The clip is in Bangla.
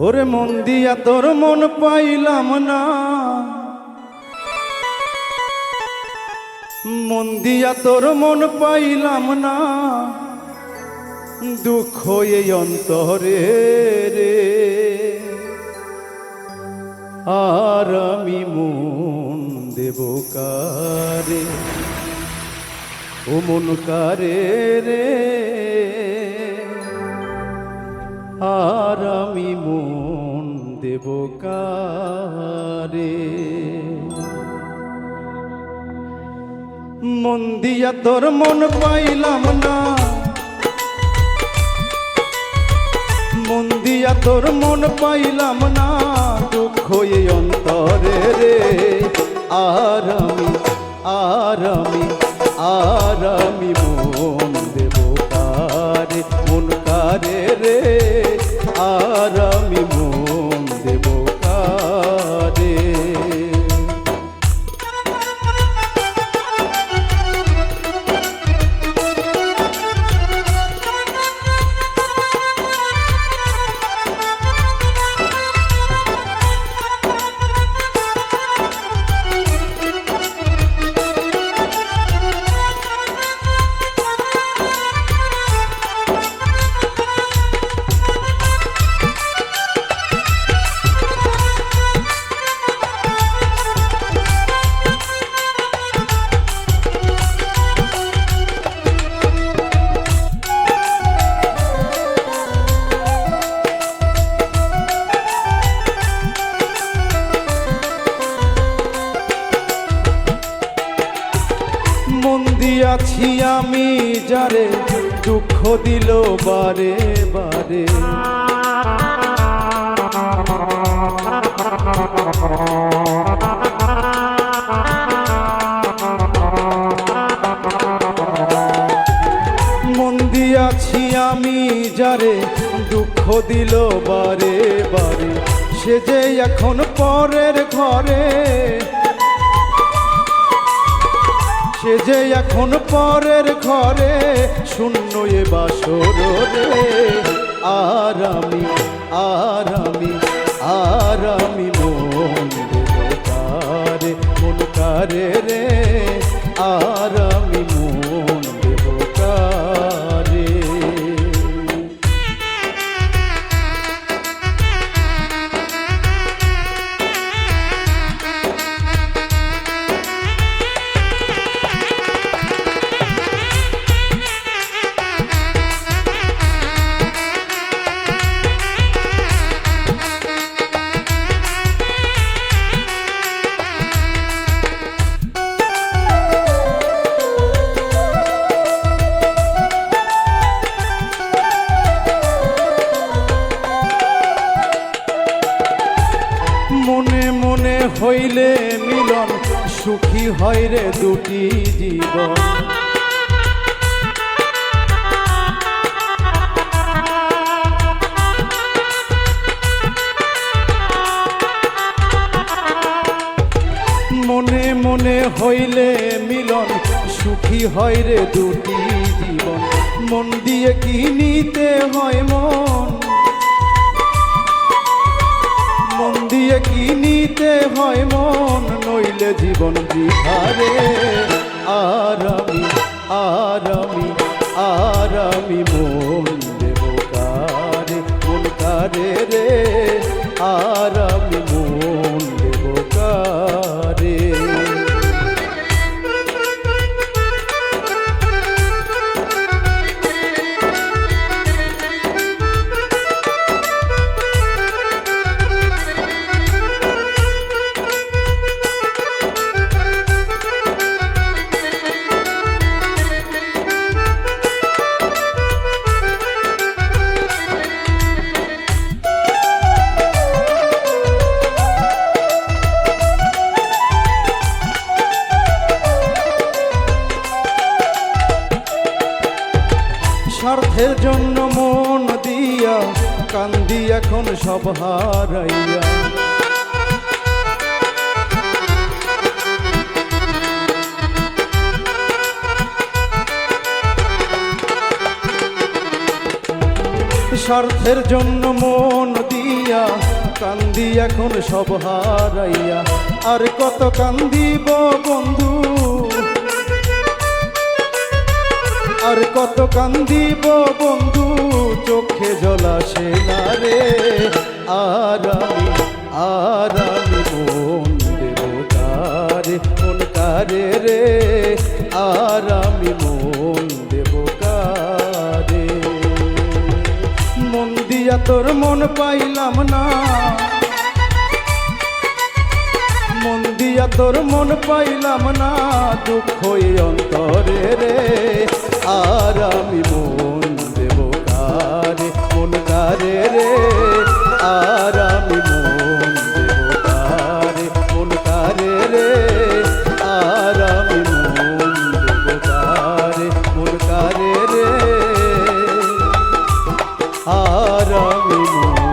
ওরে মন দিয়া তোর মন পাইলাম না, মন দিয়া তোর মন পাইলাম না, দুঃখ এই অন্তরে রে। আর আমি মন দেব কারে, ও মন কারে রে। আর আমি মন দেব কারে। মন দিয়া তোর মন পাইলাম না, মন দিয়া তোর মন পাইলাম না, দুঃখ এই অন্তরে রে। আর আমি মন দেব কারে, মন কারে রে। আর আমি মন দেব কারে। মন দিয়াছি আমি যারে, দুঃখ দিল বারে বারে। মন দিয়াছি আমি যারে, দুঃখ দিল বারে বারে। সে যে এখন পরের ঘরে, সে যে এখন পরের ঘরে, শূন্য এ বাসর রে। আর আমি মন দেব কারে, মন কারে রে। আর আমি মন দেব কারে। মনে মনে হইলে মিলন, সুখী হয় রে দুটি জীবন। মনে মনে হইলে মিলন, সুখী হয় রে দুটি জীবন। মন দিয়ে কি নিতে হয় মন, মন দিয়ে কি নিতে হয় মন, নইলে জীবন বৃথারে। আর আমি মন দেব কারে, মন কারে রে। আর আমি মন দেব কারে। স্বার্থের জন্য মন দিয়া কান্দি এখন সব হারাইয়া। স্বার্থের জন্য মন দিয়া কান্দি এখন সব হারাইয়া, আর কত কান্দিব বন্ধু, আর কত কান্দিব বন্ধু, চোখে জল আসে না রে। আর আমি মন দেব কারে, মন কারে রে, আর আমি মন দেব কারে। মন দিয়া তোর মন পাইলাম না, মন দিয়া তোর মন পাইলাম না, দুঃখ এই অন্তরে রে। আর আমি মন দেব কারে, মন কারে রে, আর আমি মন দেব কারে, মন কারে রে, আর আমি মন দেব কারে, মন কারে রে, আর আমি মন